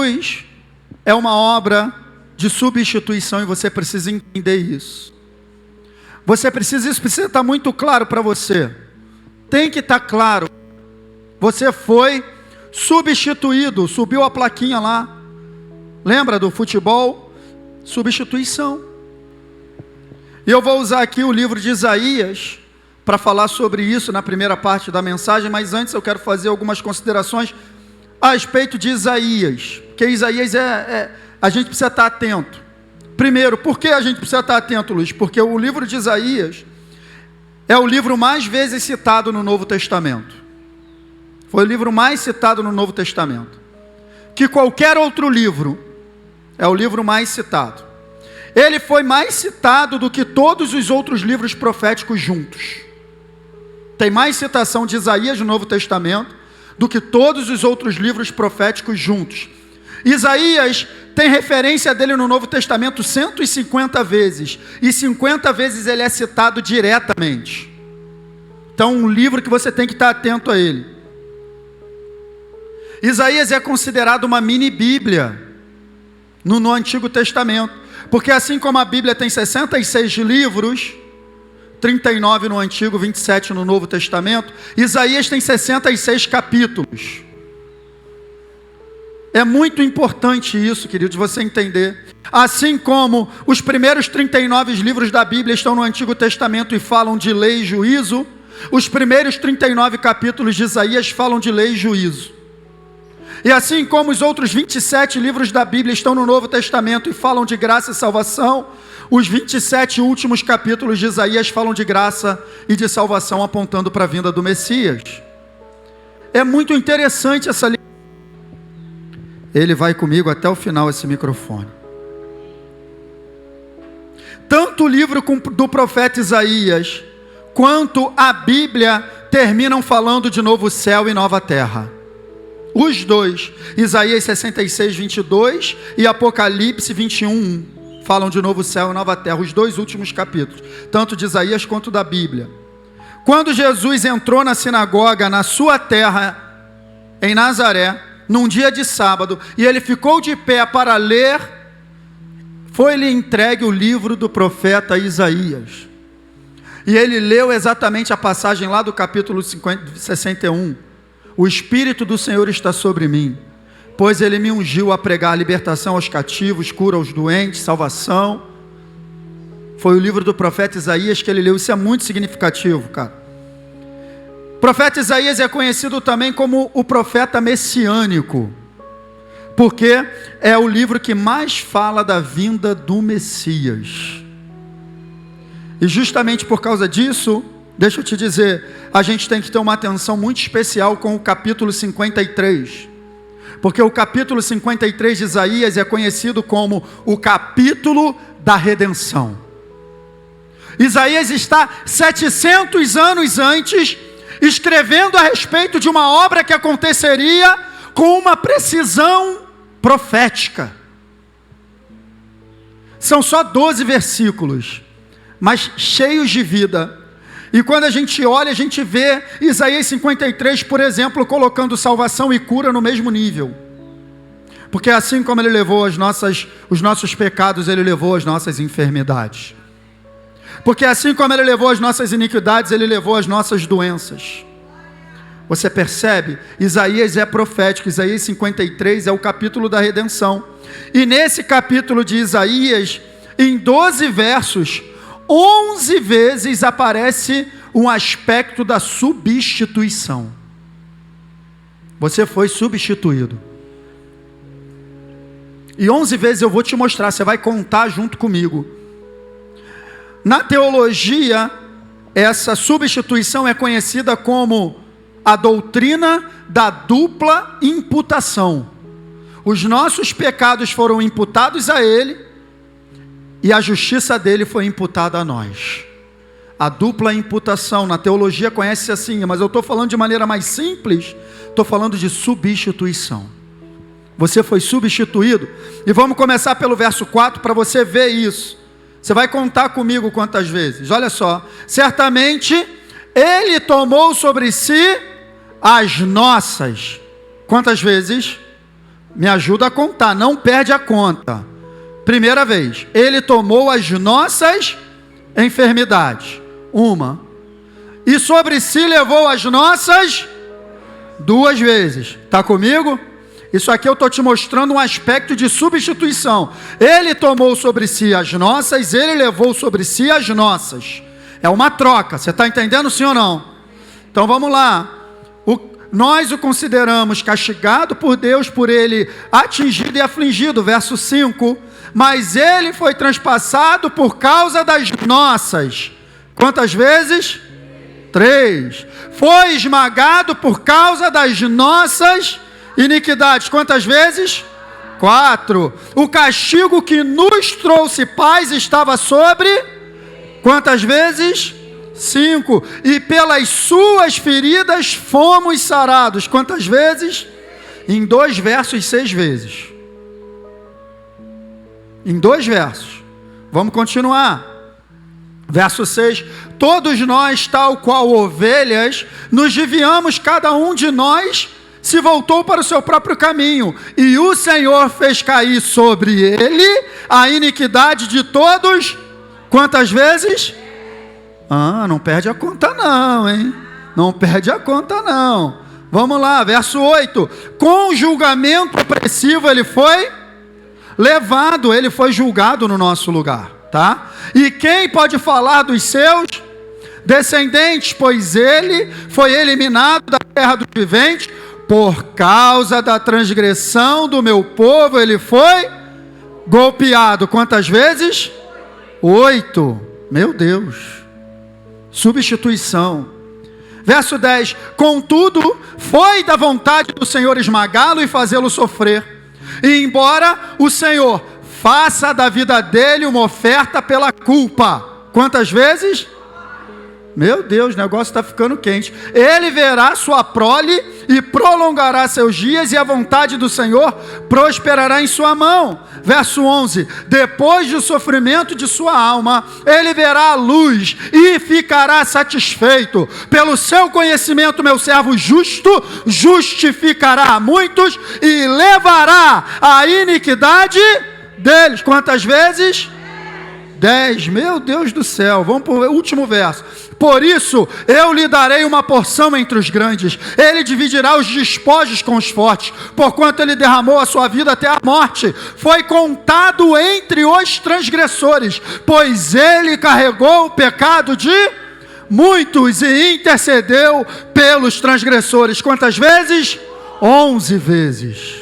cruz é uma obra de substituição e você precisa entender isso. Isso precisa estar muito claro para você. Tem que estar claro. Você foi substituído. Subiu a plaquinha lá. Lembra do futebol? Substituição. E eu vou usar aqui o livro de Isaías para falar sobre isso na primeira parte da mensagem, mas antes eu quero fazer algumas considerações a respeito de Isaías, porque Isaías a gente precisa estar atento. Primeiro, por que a gente precisa estar atento, Luiz? Porque o livro de Isaías é o livro mais vezes citado no Novo Testamento. Foi o livro mais citado no Novo Testamento. Que qualquer outro livro é o livro mais citado. Ele foi mais citado do que todos os outros livros proféticos juntos. Tem mais citação de Isaías no Novo Testamento do que todos os outros livros proféticos juntos. Isaías tem referência dele no Novo Testamento 150 vezes. E 50 vezes ele é citado diretamente. Então, um livro que você tem que estar atento a ele. Isaías é considerado uma mini Bíblia no Antigo Testamento. Porque assim como a Bíblia tem 66 livros, 39 no Antigo, 27 no Novo Testamento, Isaías tem 66 capítulos. É muito importante isso, queridos, você entender. Assim como os primeiros 39 livros da Bíblia estão no Antigo Testamento e falam de lei e juízo, os primeiros 39 capítulos de Isaías falam de lei e juízo. E assim como os outros 27 livros da Bíblia estão no Novo Testamento e falam de graça e salvação, os 27 últimos capítulos de Isaías falam de graça e de salvação, apontando para a vinda do Messias. É muito interessante essa lição. Ele vai comigo até o final, esse microfone. Tanto o livro do profeta Isaías, quanto a Bíblia, terminam falando de novo céu e nova terra. Os dois, Isaías 66, 22 e Apocalipse 21, 1, falam de novo céu e nova terra, os dois últimos capítulos, tanto de Isaías quanto da Bíblia. Quando Jesus entrou na sinagoga, na sua terra, em Nazaré, num dia de sábado, e ele ficou de pé para ler, foi-lhe entregue o livro do profeta Isaías. E ele leu exatamente a passagem lá do capítulo 61. O Espírito do Senhor está sobre mim, pois Ele me ungiu a pregar a libertação aos cativos, cura aos doentes, salvação. Foi o livro do profeta Isaías que ele leu. Isso é muito significativo, cara. O profeta Isaías é conhecido também como o profeta messiânico, porque é o livro que mais fala da vinda do Messias. E justamente por causa disso, deixa eu te dizer, a gente tem que ter uma atenção muito especial com o capítulo 53. Porque o capítulo 53 de Isaías é conhecido como o capítulo da redenção. Isaías está 700 anos antes, escrevendo a respeito de uma obra que aconteceria com uma precisão profética. São só 12 versículos, mas cheios de vida. E quando a gente olha, a gente vê Isaías 53, por exemplo, colocando salvação e cura no mesmo nível. Porque assim como ele levou os nossos pecados, ele levou as nossas enfermidades. Porque assim como ele levou as nossas iniquidades, ele levou as nossas doenças. Você percebe? Isaías é profético. Isaías 53 é o capítulo da redenção. E nesse capítulo de Isaías, em 12 versos, 11 vezes aparece um aspecto da substituição. Você foi substituído. E 11 vezes eu vou te mostrar, você vai contar junto comigo. Na teologia, essa substituição é conhecida como a doutrina da dupla imputação. Os nossos pecados foram imputados a ele, e a justiça dele foi imputada a nós. A dupla imputação, na teologia conhece-se assim, mas eu estou falando de maneira mais simples, estou falando de substituição. Você foi substituído, e vamos começar pelo verso 4 para você ver isso. Você vai contar comigo quantas vezes, olha só. Certamente, ele tomou sobre si as nossas, quantas vezes? Me ajuda a contar, não perde a conta. Primeira vez, ele tomou as nossas enfermidades. Uma. E sobre si levou as nossas 2 vezes. Está comigo? Isso aqui eu estou te mostrando um aspecto de substituição. Ele tomou sobre si as nossas, ele levou sobre si as nossas. É uma troca, você está entendendo sim ou não? Então vamos lá. Nós o consideramos castigado por Deus, por ele atingido e afligido. Verso 5. Mas ele foi transpassado por causa das nossas. Quantas vezes? 3. Foi esmagado por causa das nossas iniquidades. Quantas vezes? 4. O castigo que nos trouxe paz estava sobre? Quantas vezes? 5. E pelas suas feridas fomos sarados. Quantas vezes? Em 2 versos, 6 vezes. Em 2 versos. Vamos continuar. Verso 6. Todos nós, tal qual ovelhas, nos desviamos, cada um de nós se voltou para o seu próprio caminho, e o Senhor fez cair sobre ele a iniquidade de todos. Quantas vezes? Não perde a conta não, hein? Não perde a conta não. Vamos lá, verso 8. Com julgamento opressivo ele foi levado, ele foi julgado no nosso lugar, tá? E quem pode falar dos seus descendentes? Pois ele foi eliminado da terra dos viventes. Por causa da transgressão do meu povo, ele foi golpeado. Quantas vezes? 8. Meu Deus. Substituição. Verso 10. Contudo, foi da vontade do Senhor esmagá-lo e fazê-lo sofrer. E embora o Senhor faça da vida dele uma oferta pela culpa. Quantas vezes? Meu Deus, o negócio está ficando quente. Ele verá sua prole e prolongará seus dias, e a vontade do Senhor prosperará em sua mão. Verso 11. Depois do sofrimento de sua alma, ele verá a luz e ficará satisfeito. Pelo seu conhecimento, meu servo justo justificará a muitos e levará a iniquidade deles. Quantas vezes? 10. Meu Deus do céu. Vamos para o último verso. Por isso eu lhe darei uma porção entre os grandes, ele dividirá os despojos com os fortes, porquanto ele derramou a sua vida até a morte, foi contado entre os transgressores, pois ele carregou o pecado de muitos e intercedeu pelos transgressores. Quantas vezes? 11 vezes.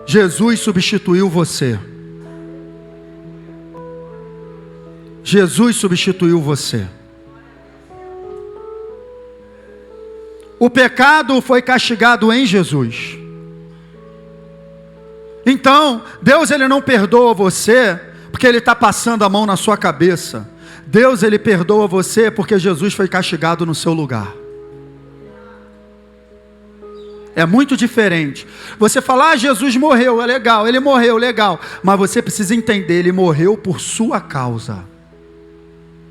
Jesus substituiu você. Jesus substituiu você. O pecado foi castigado em Jesus. Então, Deus ele não perdoa você porque ele está passando a mão na sua cabeça. Deus ele perdoa você porque Jesus foi castigado no seu lugar. É muito diferente. Você fala, Jesus morreu, é legal, ele morreu, legal. Mas você precisa entender, ele morreu por sua causa.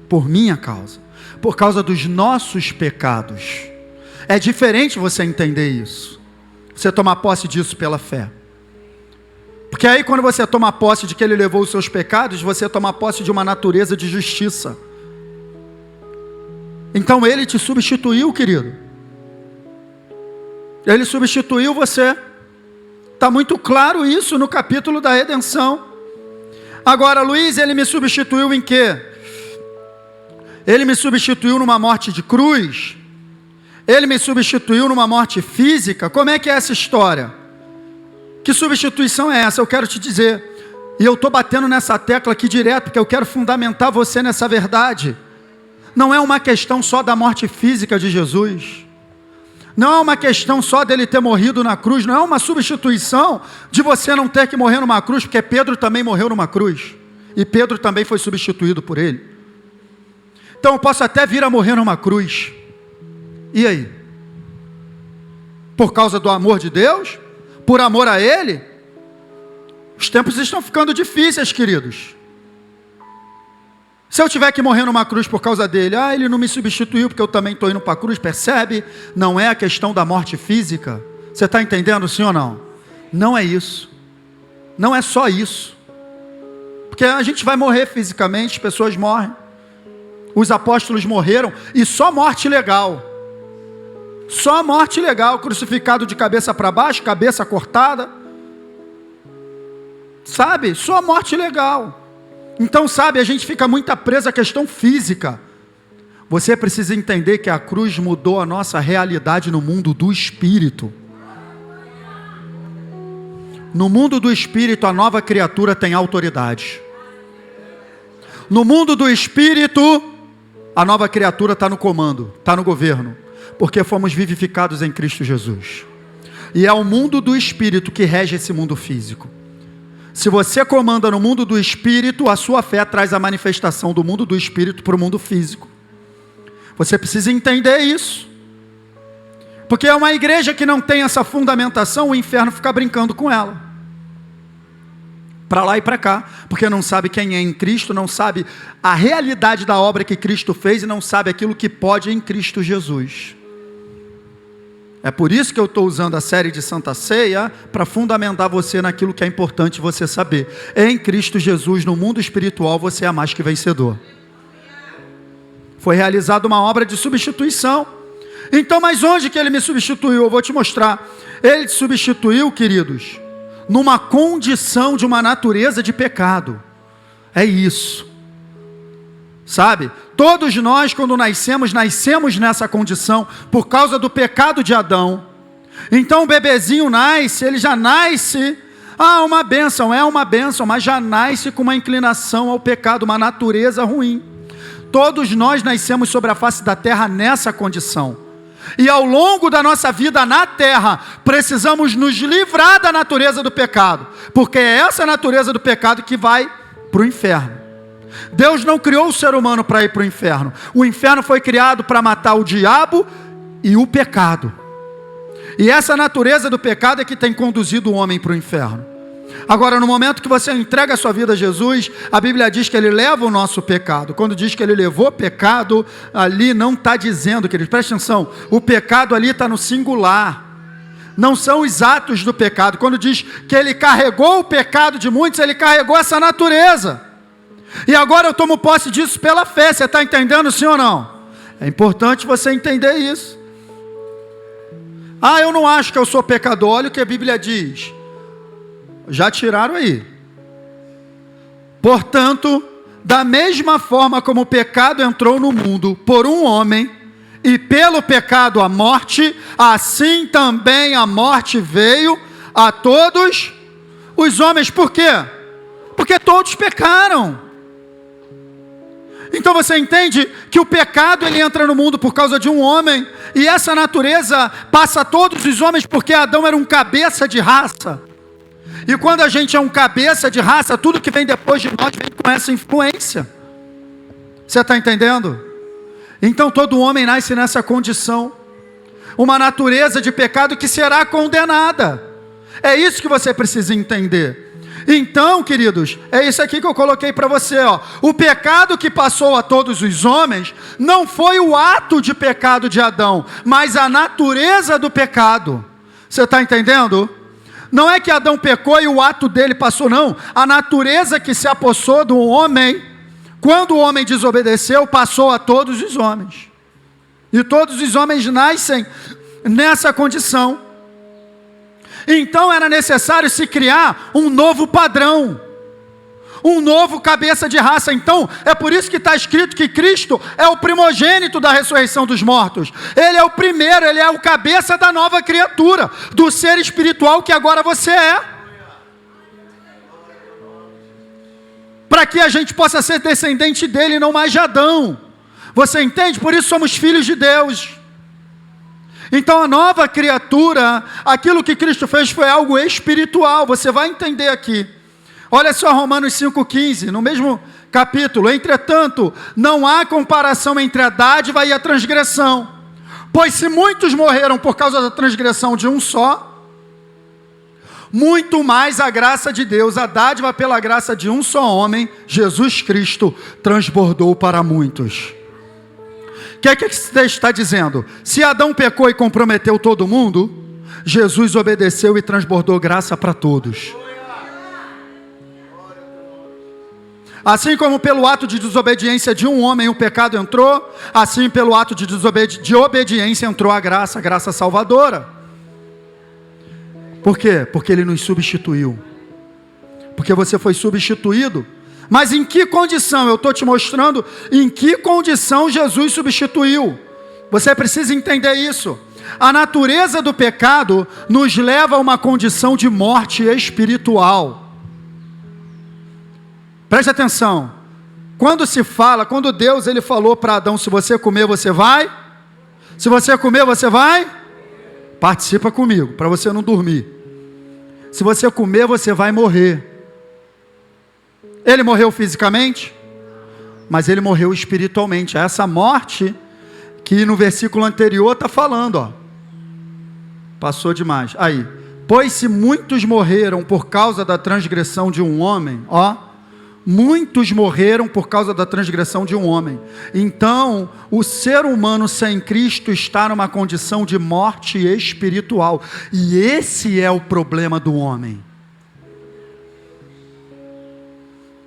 Por minha causa. Por causa dos nossos pecados. É diferente você entender isso. Você tomar posse disso pela fé. Porque aí quando você toma posse de que ele levou os seus pecados, você toma posse de uma natureza de justiça. Então ele te substituiu, querido. Ele substituiu você. Está muito claro isso no capítulo da redenção. Agora, Luiz, ele me substituiu em quê? Ele me substituiu numa morte de cruz? Ele me substituiu numa morte física? Como é que é essa história? Que substituição é essa? Eu quero te dizer. E eu estou batendo nessa tecla aqui direto, porque eu quero fundamentar você nessa verdade. Não é uma questão só da morte física de Jesus. Não é uma questão só dele ter morrido na cruz. Não é uma substituição de você não ter que morrer numa cruz, porque Pedro também morreu numa cruz. E Pedro também foi substituído por ele. Então eu posso até vir a morrer numa cruz. E aí? Por causa do amor de Deus? Por amor a Ele? Os tempos estão ficando difíceis, queridos. Se eu tiver que morrer numa cruz por causa dele, ele não me substituiu porque eu também estou indo para a cruz, percebe? Não é a questão da morte física. Você está entendendo, sim ou não? Não é isso. Não é só isso. Porque a gente vai morrer fisicamente, as pessoas morrem. Os apóstolos morreram e só morte legal. Só morte legal, crucificado de cabeça para baixo, cabeça cortada. Sabe? Só morte legal. Então, sabe, a gente fica muito preso à questão física. Você precisa entender que a cruz mudou a nossa realidade no mundo do espírito. No mundo do espírito, a nova criatura tem autoridade. No mundo do espírito, a nova criatura está no comando, está no governo. Porque fomos vivificados em Cristo Jesus. E é o mundo do espírito que rege esse mundo físico. Se você comanda no mundo do espírito, a sua fé traz a manifestação do mundo do espírito para o mundo físico. Você precisa entender isso. Porque é uma igreja que não tem essa fundamentação, o inferno fica brincando com ela. Para lá e para cá. Porque não sabe quem é em Cristo, não sabe a realidade da obra que Cristo fez e não sabe aquilo que pode em Cristo Jesus. É por isso que eu estou usando a série de Santa Ceia para fundamentar você naquilo que é importante você saber. Em Cristo Jesus, no mundo espiritual, você é mais que vencedor. Foi realizada uma obra de substituição. Então, mas onde que ele me substituiu? Eu vou te mostrar. Ele te substituiu, queridos, numa condição de uma natureza de pecado. É isso. Sabe? Todos nós, quando nascemos nessa condição, por causa do pecado de Adão. Então o bebezinho nasce, ele já nasce, uma bênção, mas já nasce com uma inclinação ao pecado, uma natureza ruim. Todos nós nascemos sobre a face da terra nessa condição. E ao longo da nossa vida na terra, precisamos nos livrar da natureza do pecado, porque é essa natureza do pecado que vai para o inferno. Deus não criou o ser humano para ir para o inferno. O inferno foi criado para matar o diabo e o pecado. E essa natureza do pecado é que tem conduzido o homem para o inferno. Agora, no momento que você entrega a sua vida a Jesus, a Bíblia diz que Ele leva o nosso pecado. Quando diz que Ele levou pecado, ali não está dizendo, queridos, presta atenção, o pecado ali está no singular. Não são os atos do pecado. Quando diz que Ele carregou o pecado de muitos, Ele carregou essa natureza. E agora eu tomo posse disso pela fé. Você está entendendo, sim ou não? É importante você entender isso. Eu não acho que eu sou pecador. Olha o que a Bíblia diz. Já tiraram aí. Portanto, da mesma forma como o pecado entrou no mundo por um homem, e pelo pecado a morte, assim também a morte veio a todos os homens. Por quê? Porque todos pecaram. Então você entende que o pecado ele entra no mundo por causa de um homem, e essa natureza passa a todos os homens, porque Adão era um cabeça de raça. E quando a gente é um cabeça de raça, tudo que vem depois de nós vem com essa influência. Você está entendendo? Então todo homem nasce nessa condição, uma natureza de pecado que será condenada. É isso que você precisa entender. Então, queridos, é isso aqui que eu coloquei para você, ó. O pecado que passou a todos os homens não foi o ato de pecado de Adão, mas a natureza do pecado. Você está entendendo? Não é que Adão pecou e o ato dele passou, não. A natureza que se apossou do homem, quando o homem desobedeceu, passou a todos os homens. E todos os homens nascem nessa condição. Então era necessário se criar um novo padrão, um novo cabeça de raça. Então é por isso que está escrito que Cristo é o primogênito da ressurreição dos mortos. Ele é o primeiro, ele é o cabeça da nova criatura, do ser espiritual que agora você é. Para que a gente possa ser descendente dele e não mais de Adão. Você entende? Por isso somos filhos de Deus. Então a nova criatura, aquilo que Cristo fez foi algo espiritual. Você vai entender aqui. Olha só Romanos 5,15, no mesmo capítulo. Entretanto, não há comparação entre a dádiva e a transgressão. Pois se muitos morreram por causa da transgressão de um só, muito mais a graça de Deus, a dádiva pela graça de um só homem, Jesus Cristo, transbordou para muitos. O que é que esse texto está dizendo? Se Adão pecou e comprometeu todo mundo, Jesus obedeceu e transbordou graça para todos. Assim como pelo ato de desobediência de um homem o pecado entrou, assim pelo ato de obediência entrou a graça salvadora. Por quê? Porque Ele nos substituiu. Porque você foi substituído. Mas em que condição? Eu estou te mostrando em que condição Jesus substituiu. Você precisa entender isso. A natureza do pecado nos leva a uma condição de morte espiritual. Preste atenção. Quando Deus ele falou para Adão, se você comer, você vai? Se você comer, você vai? Participa comigo, para você não dormir. Se você comer, você vai morrer. Ele morreu fisicamente, mas ele morreu espiritualmente. É essa morte que no versículo anterior está falando, ó. Passou demais. Aí, pois se muitos morreram por causa da transgressão de um homem, ó, muitos morreram por causa da transgressão de um homem. Então, o ser humano sem Cristo está numa condição de morte espiritual. E esse é o problema do homem.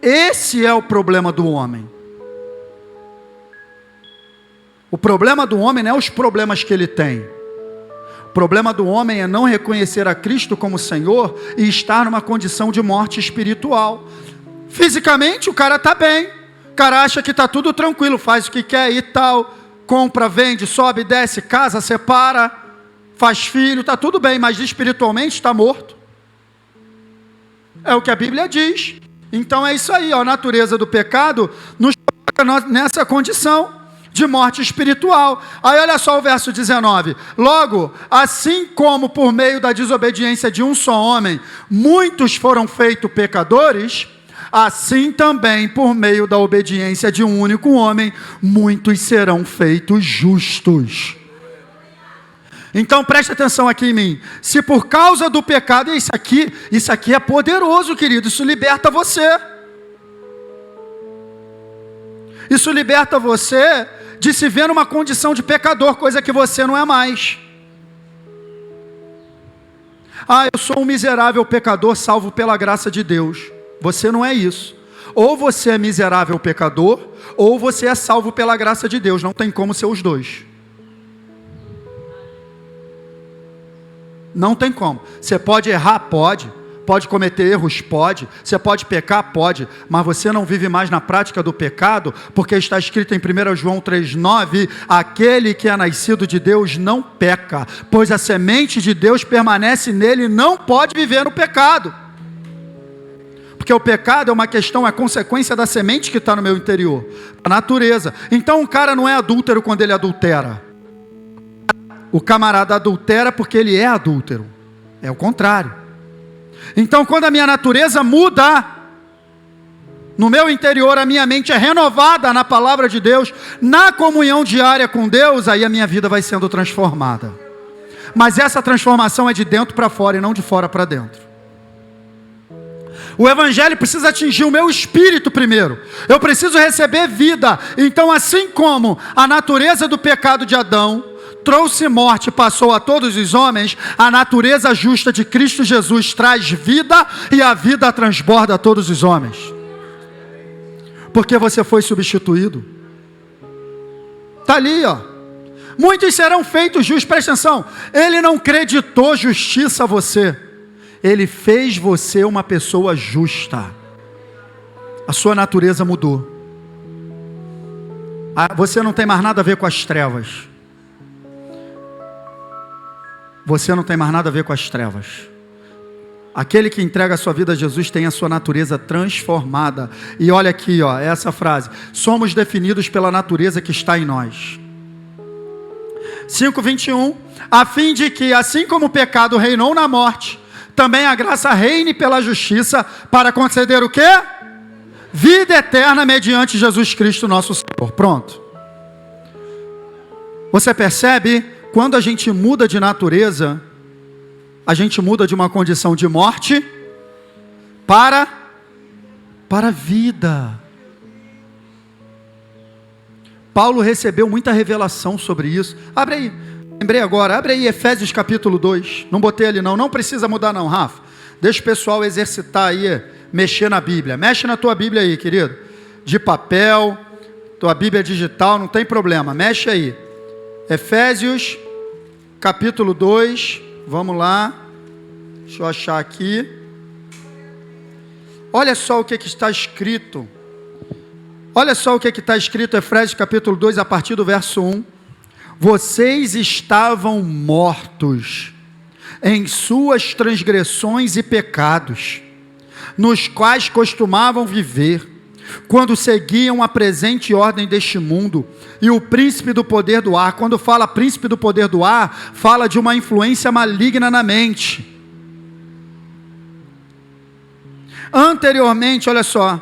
Esse é o problema do homem. O problema do homem não é os problemas que ele tem. O problema do homem é não reconhecer a Cristo como Senhor e estar numa condição de morte espiritual. Fisicamente o cara está bem. O cara acha que está tudo tranquilo, faz o que quer e tal. Compra, vende, sobe, desce, casa, separa, faz filho, está tudo bem. Mas espiritualmente está morto. É o que a Bíblia diz. Então é isso aí, ó, a natureza do pecado nos coloca nessa condição de morte espiritual. Aí olha só o verso 19. Logo, assim como por meio da desobediência de um só homem, muitos foram feitos pecadores, assim também por meio da obediência de um único homem, muitos serão feitos justos. Então preste atenção aqui em mim. Se por causa do pecado, isso aqui é poderoso, querido. Isso liberta você. Isso liberta você de se ver numa condição de pecador, coisa que você não é mais. Eu sou um miserável pecador salvo pela graça de Deus. Você não é isso. Ou você é miserável pecador, ou você é salvo pela graça de Deus. Não tem como ser os dois. Não tem como. Você pode errar? Pode cometer erros? Pode. Você pode pecar? Pode. Mas você não vive mais na prática do pecado, porque está escrito em 1 João 3,9, aquele que é nascido de Deus não peca, pois a semente de Deus permanece nele e não pode viver no pecado. Porque o pecado é uma questão, é consequência da semente que está no meu interior, a natureza. Então o cara não é adúltero quando ele adultera. O camarada adultera porque ele é adúltero. É o contrário. Então quando a minha natureza muda, no meu interior a minha mente é renovada na palavra de Deus, na comunhão diária com Deus, aí a minha vida vai sendo transformada. Mas essa transformação é de dentro para fora e não de fora para dentro. O evangelho precisa atingir o meu espírito primeiro. Eu preciso receber vida. Então assim como a natureza do pecado de Adão trouxe morte e passou a todos os homens, a natureza justa de Cristo Jesus traz vida e a vida transborda a todos os homens. Porque você foi substituído. Está ali, ó. Muitos serão feitos justos. Presta atenção. Ele não creditou justiça a você. Ele fez você uma pessoa justa. A sua natureza mudou. Você não tem mais nada a ver com as trevas. Você não tem mais nada a ver com as trevas. Aquele que entrega a sua vida a Jesus tem a sua natureza transformada. E olha aqui, ó, essa frase. Somos definidos pela natureza que está em nós. 5:21. A fim de que, assim como o pecado reinou na morte, também a graça reine pela justiça, para conceder o quê? Vida eterna mediante Jesus Cristo nosso Senhor. Pronto. Você percebe? Quando a gente muda de natureza, a gente muda de uma condição de morte para a vida. Paulo recebeu muita revelação sobre isso. Abre aí, lembrei agora, abre aí Efésios capítulo 2. Não botei ali não precisa mudar não, Rafa. Deixa o pessoal exercitar aí, mexer na Bíblia. Mexe na tua Bíblia aí, querido. De papel, tua Bíblia digital, não tem problema. Mexe aí. Efésios capítulo 2. Vamos lá. Deixa eu achar aqui. Olha só o que está escrito. Olha só o que está escrito, Efésios capítulo 2, a partir do verso 1. Vocês estavam mortos em suas transgressões e pecados, nos quais costumavam viver, quando seguiam a presente ordem deste mundo, e o príncipe do poder do ar. Quando fala príncipe do poder do ar, fala de uma influência maligna na mente. Anteriormente, olha só,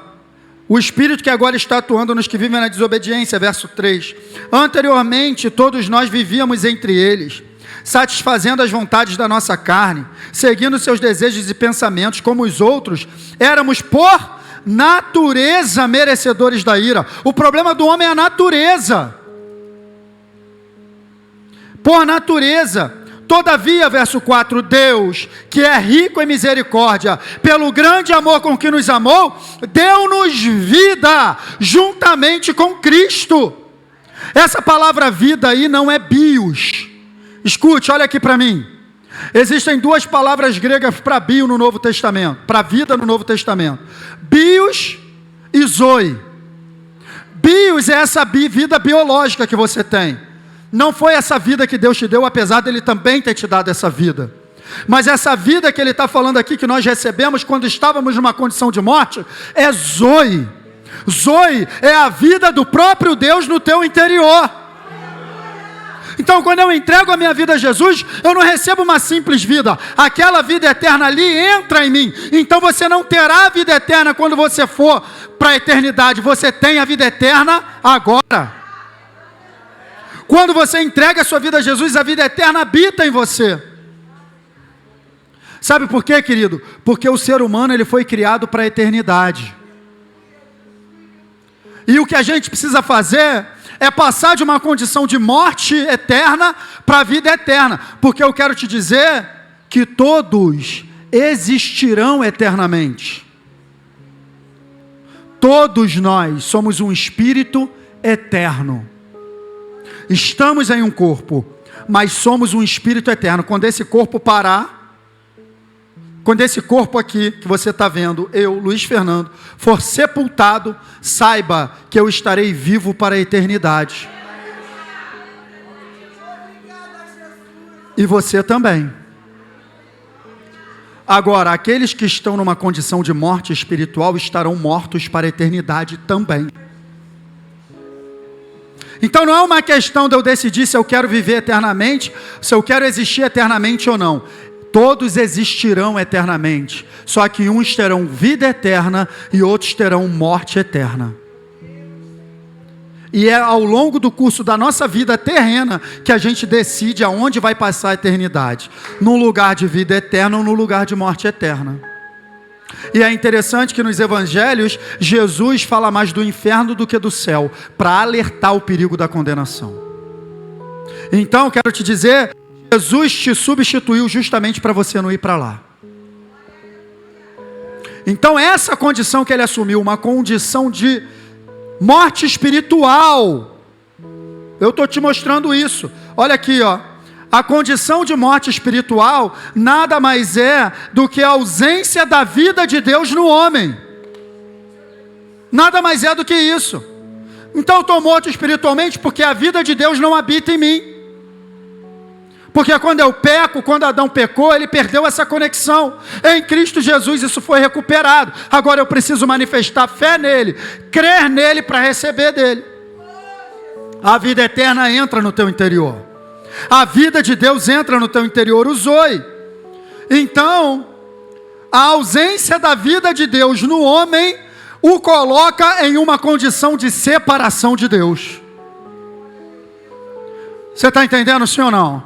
o Espírito que agora está atuando nos que vivem na desobediência, verso 3. Anteriormente, todos nós vivíamos entre eles, satisfazendo as vontades da nossa carne, seguindo seus desejos e pensamentos, como os outros, éramos por natureza merecedores da ira. O problema do homem é a natureza. Por natureza. Todavia, verso 4, Deus, que é rico em misericórdia, pelo grande amor com que nos amou, deu-nos vida juntamente com Cristo. Essa palavra vida aí não é bios. Escute, olha aqui para mim. Existem duas palavras gregas para bio no Novo Testamento, para vida no Novo Testamento. Bios e zoe. Bios é essa vida biológica que você tem. Não foi essa vida que Deus te deu, apesar dele também ter te dado essa vida. Mas essa vida que ele está falando aqui, que nós recebemos quando estávamos numa condição de morte, é zoe. Zoe é a vida do próprio Deus no teu interior. Então, quando eu entrego a minha vida a Jesus, eu não recebo uma simples vida. Aquela vida eterna ali entra em mim. Então, você não terá a vida eterna quando você for para a eternidade. Você tem a vida eterna agora. Quando você entrega a sua vida a Jesus, a vida eterna habita em você. Sabe por quê, querido? Porque o ser humano ele foi criado para a eternidade. E o que a gente precisa fazer é passar de uma condição de morte eterna para a vida eterna. Porque eu quero te dizer que todos existirão eternamente. Todos nós somos um espírito eterno. Estamos em um corpo, mas somos um espírito eterno. Quando esse corpo parar, quando esse corpo aqui, que você está vendo, eu, Luiz Fernando, for sepultado, saiba que eu estarei vivo para a eternidade. E você também. Agora, aqueles que estão numa condição de morte espiritual estarão mortos para a eternidade também. Então não é uma questão de eu decidir se eu quero viver eternamente, se eu quero existir eternamente ou não. Todos existirão eternamente, só que uns terão vida eterna e outros terão morte eterna. E é ao longo do curso da nossa vida terrena que a gente decide aonde vai passar a eternidade. Num lugar de vida eterna ou no lugar de morte eterna. E é interessante que nos evangelhos, Jesus fala mais do inferno do que do céu, para alertar o perigo da condenação. Então, quero te dizer, Jesus te substituiu justamente para você não ir para lá. Então, essa condição que ele assumiu, uma condição de morte espiritual, eu estou te mostrando isso. Olha aqui, ó. A condição de morte espiritual nada mais é do que a ausência da vida de Deus no homem. Nada mais é do que isso. Então eu estou morto espiritualmente porque a vida de Deus não habita em mim. Porque quando eu peco, quando Adão pecou, ele perdeu essa conexão. Em Cristo Jesus isso foi recuperado. Agora eu preciso manifestar fé nele, crer nele para receber dele. A vida eterna entra no teu interior. A vida de Deus entra no teu interior, o zoe. Então, a ausência da vida de Deus no homem o coloca em uma condição de separação de Deus. Você está entendendo, sim ou não?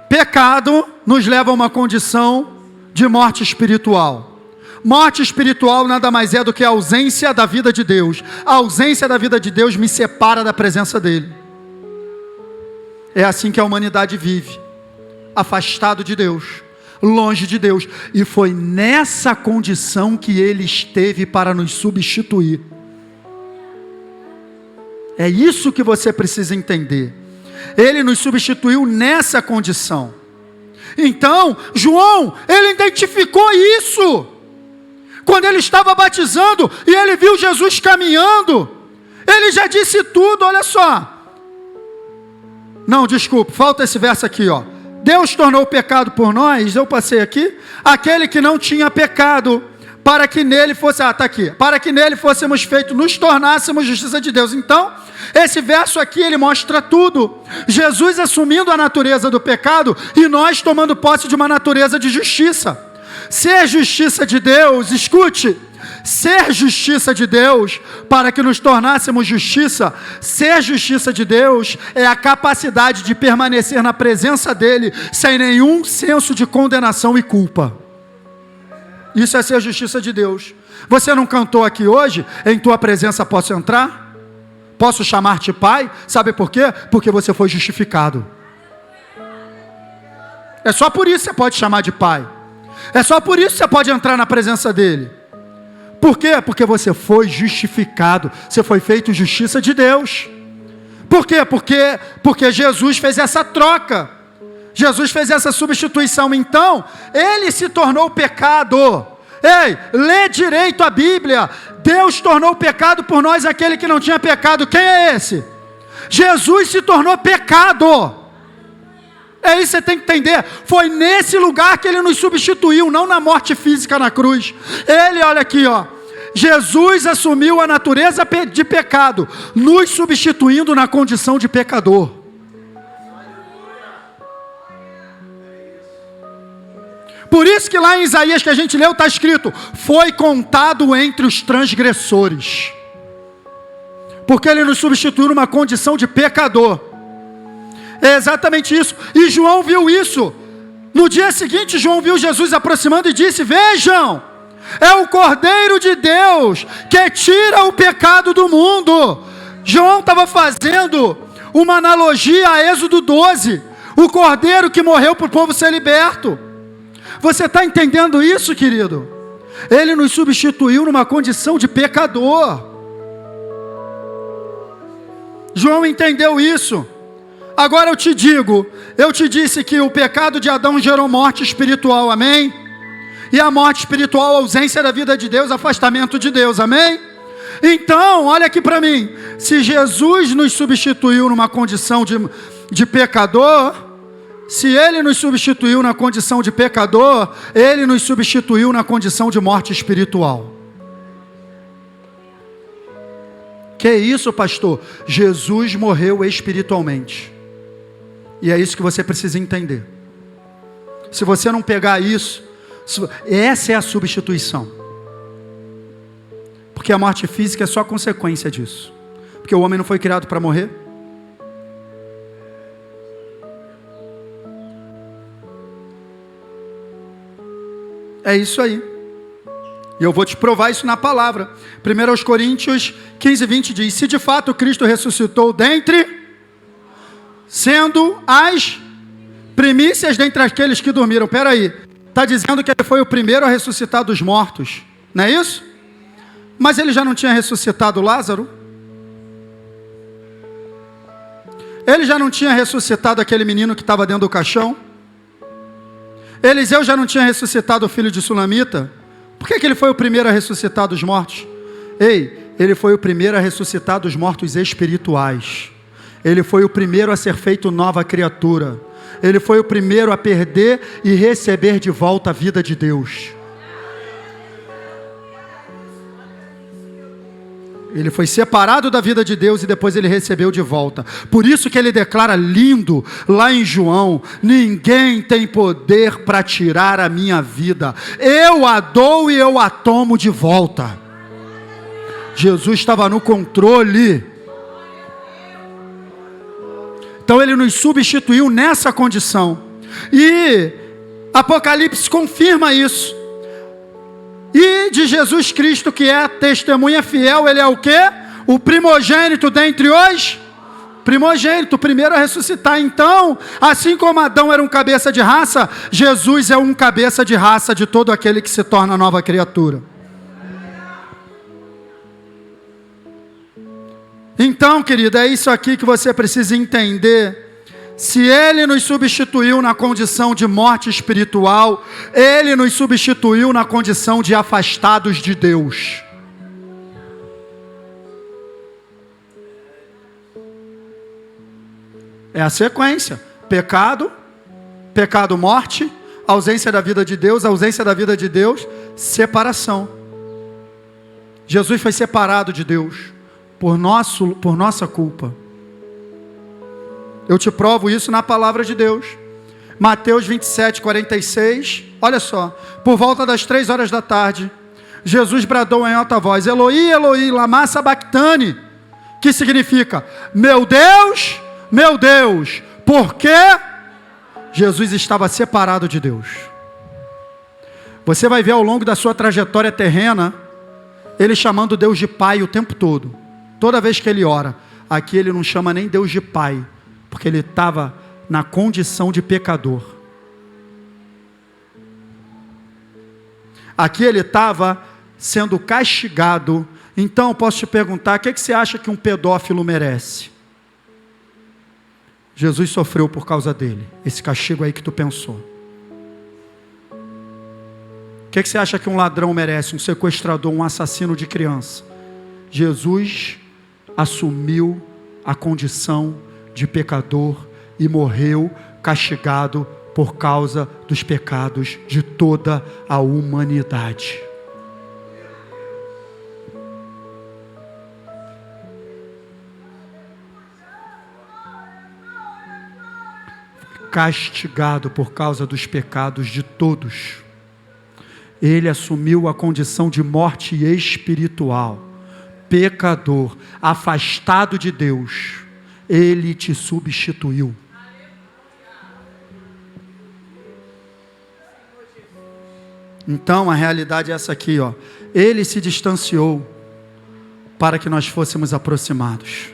Pecado nos leva a uma condição de morte espiritual. Morte espiritual nada mais é do que a ausência da vida de Deus. A ausência da vida de Deus me separa da presença dele. É assim que a humanidade vive, afastado de Deus, longe de Deus. E foi nessa condição que ele esteve para nos substituir. É isso que você precisa entender. Ele nos substituiu nessa condição. Então, João, ele identificou isso. Quando ele estava batizando e ele viu Jesus caminhando, ele já disse tudo, olha só. Não, desculpe, falta esse verso aqui, ó. Deus tornou o pecado por nós, eu passei aqui, aquele que não tinha pecado, para que nele fosse, tá aqui, para que nele fôssemos feitos, nos tornássemos justiça de Deus. Então, esse verso aqui, ele mostra tudo. Jesus assumindo a natureza do pecado e nós tomando posse de uma natureza de justiça. Ser justiça de Deus, escute, ser justiça de Deus, para que nos tornássemos justiça, ser justiça de Deus é a capacidade de permanecer na presença dEle, sem nenhum senso de condenação e culpa. Isso é ser justiça de Deus. Você não cantou aqui hoje, em tua presença posso entrar? Posso chamar-te pai? Sabe por quê? Porque você foi justificado. É só por isso que você pode chamar de pai. É só por isso que você pode entrar na presença dele. Por quê? Porque você foi justificado. Você foi feito justiça de Deus. Por quê? Porque Jesus fez essa troca. Jesus fez essa substituição. Então, ele se tornou pecado. Ei, lê direito a Bíblia. Deus tornou pecado por nós aquele que não tinha pecado. Quem é esse? Jesus se tornou pecado. É isso que você tem que entender. Foi nesse lugar que ele nos substituiu, não na morte física na cruz. Ele, olha aqui, ó. Jesus assumiu a natureza de pecado, nos substituindo na condição de pecador. Por isso que lá em Isaías que a gente leu está escrito, foi contado entre os transgressores. Porque ele nos substituiu numa condição de pecador. É exatamente isso. E João viu isso. No dia seguinte, João viu Jesus aproximando e disse, vejam, é o Cordeiro de Deus que tira o pecado do mundo. João estava fazendo uma analogia a Êxodo 12. O Cordeiro que morreu para o povo ser liberto. Você está entendendo isso, querido? Ele nos substituiu numa condição de pecador. João entendeu isso. Agora eu te digo, eu te disse que o pecado de Adão gerou morte espiritual, amém? E a morte espiritual, a ausência da vida de Deus, afastamento de Deus, amém? Então, olha aqui para mim, se Jesus nos substituiu numa condição de pecador, se Ele nos substituiu na condição de pecador, Ele nos substituiu na condição de morte espiritual. Que isso, pastor? Jesus morreu espiritualmente. E é isso que você precisa entender. Se você não pegar isso, essa é a substituição. Porque a morte física é só consequência disso. Porque o homem não foi criado para morrer. É isso aí. E eu vou te provar isso na palavra. 1 Coríntios 15, 20 diz, se de fato Cristo ressuscitou dentre, sendo as primícias dentre aqueles que dormiram. Espera aí, está dizendo que ele foi o primeiro a ressuscitar dos mortos, não é isso? Mas ele já não tinha ressuscitado Lázaro? Ele já não tinha ressuscitado aquele menino que estava dentro do caixão? Eliseu já não tinha ressuscitado o filho de Sulamita? Por que ele foi o primeiro a ressuscitar dos mortos? Ei, ele foi o primeiro a ressuscitar dos mortos espirituais. Ele foi o primeiro a ser feito nova criatura. Ele foi o primeiro a perder e receber de volta a vida de Deus. Ele foi separado da vida de Deus e depois ele recebeu de volta. Por isso que ele declara lindo lá em João, ninguém tem poder para tirar a minha vida. Eu a dou e eu a tomo de volta. Jesus estava no controle. Então ele nos substituiu nessa condição. E Apocalipse confirma isso. E de Jesus Cristo, que é testemunha fiel, ele é o quê? O primogênito dentre os primogênito, o primeiro a ressuscitar. Então, assim como Adão era um cabeça de raça, Jesus é um cabeça de raça de todo aquele que se torna nova criatura. Então, querida, é isso aqui que você precisa entender. Se Ele nos substituiu na condição de morte espiritual, Ele nos substituiu na condição de afastados de Deus. É a sequência: pecado, pecado, morte, ausência da vida de Deus, ausência da vida de Deus, separação. Jesus foi separado de Deus por nossa culpa. Eu te provo isso na palavra de Deus. Mateus 27, 46. Olha só. Por volta das 3 horas da tarde, Jesus bradou em alta voz: Eloi, Eloi, lama sabachthani. Que significa: meu Deus, por que? Jesus estava separado de Deus. Você vai ver ao longo da sua trajetória terrena, Ele chamando Deus de Pai o tempo todo. Toda vez que Ele ora. Aqui Ele não chama nem Deus de Pai, porque Ele estava na condição de pecador. Aqui Ele estava sendo castigado. Então, posso te perguntar, o que você acha que um pedófilo merece? Jesus sofreu por causa dele, esse castigo aí que tu pensou. O que você acha que um ladrão merece, um sequestrador, um assassino de criança? Jesus assumiu a condição de pecador e morreu castigado por causa dos pecados de toda a humanidade. Castigado por causa dos pecados de todos. Ele assumiu a condição de morte espiritual, pecador, afastado de Deus. Ele te substituiu. Então a realidade é essa aqui, ó. Ele se distanciou para que nós fôssemos aproximados.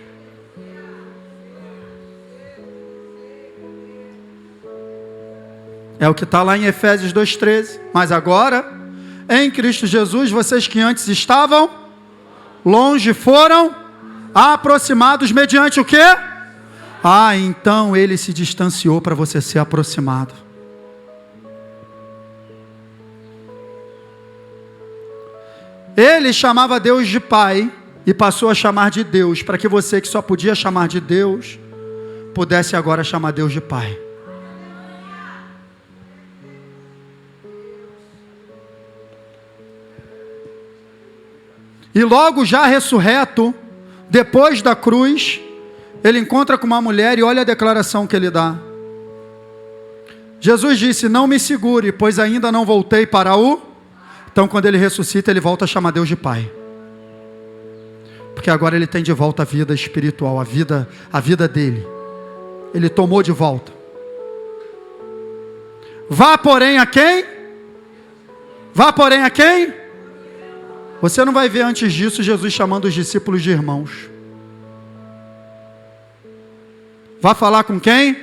É o que está lá em Efésios 2,13. Mas agora, em Cristo Jesus, vocês que antes estavam longe foram aproximados mediante o quê? Então Ele se distanciou para você ser aproximado. Ele chamava Deus de Pai e passou a chamar de Deus, para que você que só podia chamar de Deus, pudesse agora chamar Deus de Pai. E logo já ressurreto, depois da cruz, ele encontra com uma mulher e olha a declaração que ele dá. Jesus disse: não me segure, pois ainda não voltei para o... Então quando ele ressuscita, ele volta a chamar Deus de Pai. Porque agora ele tem de volta a vida espiritual, a vida dele. Ele tomou de volta. Vá porém a quem? Vá porém a quem? Você não vai ver antes disso Jesus chamando os discípulos de irmãos. Vá falar com quem?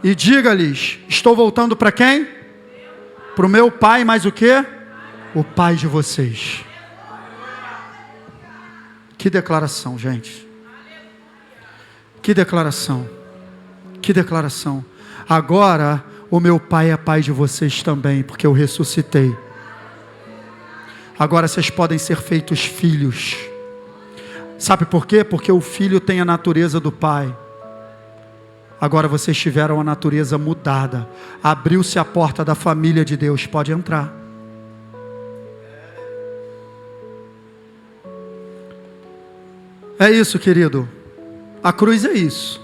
E diga-lhes: estou voltando para quem? Para o meu Pai, mas o quê? O Pai de vocês. Que declaração, gente. Que declaração. Que declaração. Agora o meu Pai é Pai de vocês também, porque eu ressuscitei. Agora vocês podem ser feitos filhos. Sabe por quê? Porque o filho tem a natureza do pai. Agora vocês tiveram a natureza mudada. Abriu-se a porta da família de Deus. Pode entrar. É isso, querido. A cruz é isso.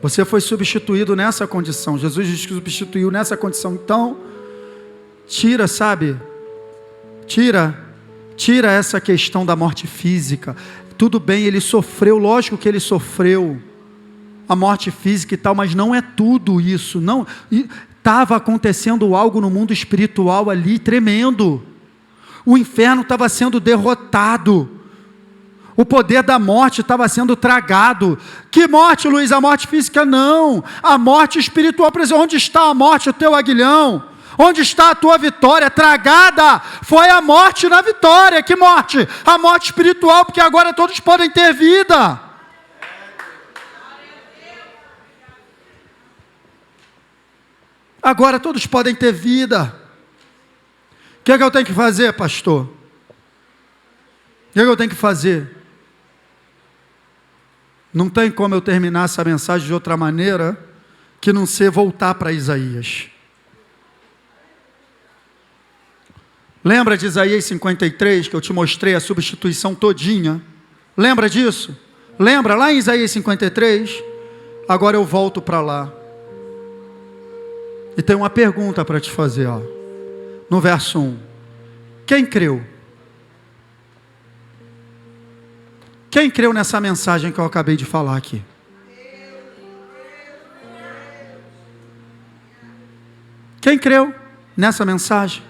Você foi substituído nessa condição. Jesus te substituiu nessa condição. Então, tira, sabe? Tira essa questão da morte física. Tudo bem, ele sofreu, lógico que ele sofreu. a morte física e tal, mas não é tudo isso. Não, estava acontecendo algo no mundo espiritual ali tremendo. O inferno estava sendo derrotado. O poder da morte estava sendo tragado. Que morte, Luiz? A morte física? Não. A morte espiritual. Por exemplo, onde está a morte, o teu aguilhão? Onde está a tua vitória? Tragada foi a morte na vitória. Que morte? A morte espiritual, porque agora todos podem ter vida. Agora todos podem ter vida. O que é que eu tenho que fazer, pastor? O que é que eu tenho que fazer? Não tem como eu terminar essa mensagem de outra maneira que não ser voltar para Isaías. Lembra de Isaías 53, que eu te mostrei a substituição todinha? Lembra disso? Lembra lá em Isaías 53? Agora eu volto para lá. E tem uma pergunta para te fazer, ó. No verso 1. Quem creu? Quem creu nessa mensagem que eu acabei de falar aqui? Quem creu nessa mensagem?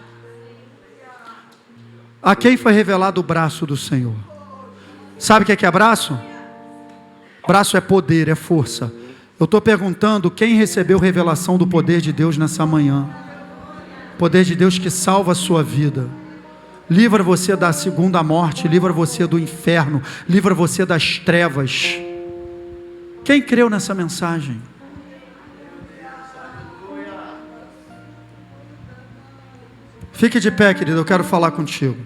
A quem foi revelado o braço do Senhor? Sabe o que é braço? Braço é poder, é força. Eu estou perguntando quem recebeu revelação do poder de Deus nessa manhã. Poder de Deus que salva a sua vida. Livra você da segunda morte, livra você do inferno, livra você das trevas. Quem creu nessa mensagem? Fique de pé, querido, eu quero falar contigo.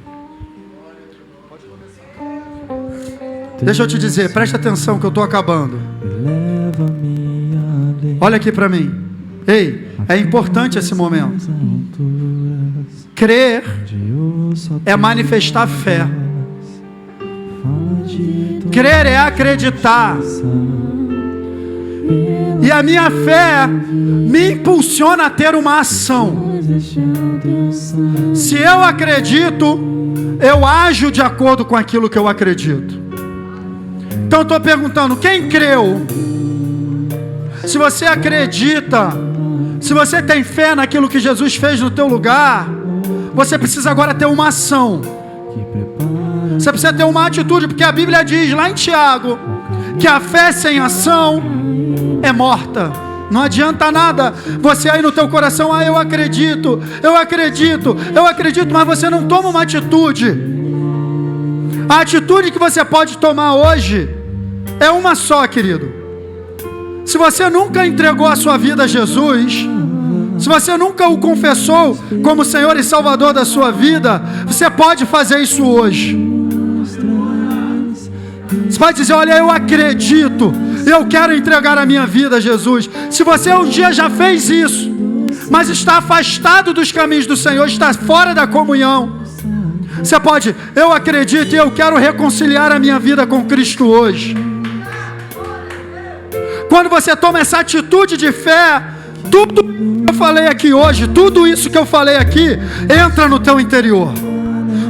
Deixa eu te dizer, preste atenção que eu estou acabando. Olha aqui para mim. Ei, é importante esse momento. Crer é manifestar fé. Crer é acreditar. E a minha fé me impulsiona a ter uma ação. Se eu acredito, eu ajo de acordo com aquilo que eu acredito. Então eu estou perguntando, quem creu? Se você acredita, se você tem fé naquilo que Jesus fez no teu lugar, você precisa agora ter uma ação. Você precisa ter uma atitude, porque a Bíblia diz lá em Tiago, que a fé sem ação é morta. Não adianta nada você aí no teu coração, eu acredito, mas você não toma uma atitude. A atitude que você pode tomar hoje é uma só, querido. Se você nunca entregou a sua vida a Jesus, se você nunca o confessou como Senhor e Salvador da sua vida, você pode fazer isso hoje. Você pode dizer, olha, eu acredito, eu quero entregar a minha vida a Jesus. Se você um dia já fez isso, mas está afastado dos caminhos do Senhor, está fora da comunhão, você pode, eu acredito e eu quero reconciliar a minha vida com Cristo hoje. Quando você toma essa atitude de fé, tudo que eu falei aqui hoje, tudo isso que eu falei aqui, entra no teu interior.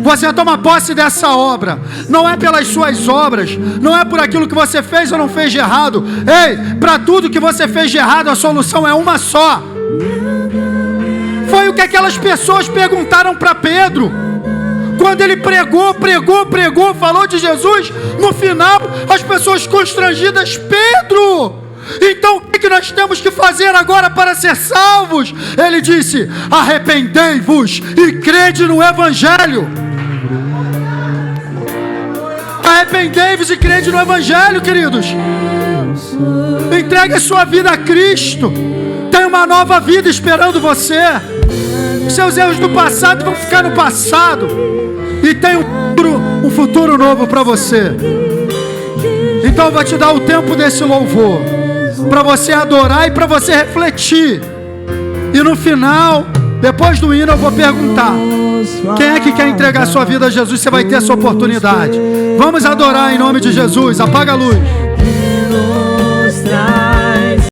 Você toma posse dessa obra. Não é pelas suas obras, não é por aquilo que você fez ou não fez de errado. Ei, para tudo que você fez de errado, a solução é uma só. Foi o que aquelas pessoas perguntaram para Pedro. Quando ele pregou, falou de Jesus, no final, as pessoas constrangidas, Pedro, então o que nós temos que fazer agora para ser salvos? Ele disse, arrependei-vos e crede no Evangelho. Arrependei-vos e crede no Evangelho, queridos. Entregue a sua vida a Cristo. Tem uma nova vida esperando você. Seus erros do passado vão ficar no passado. E tem um futuro novo para você. Então eu vou te dar o tempo desse louvor, para você adorar e para você refletir. E no final, depois do hino, eu vou perguntar: quem é que quer entregar a sua vida a Jesus? Você vai ter essa oportunidade. Vamos adorar em nome de Jesus. Apaga a luz.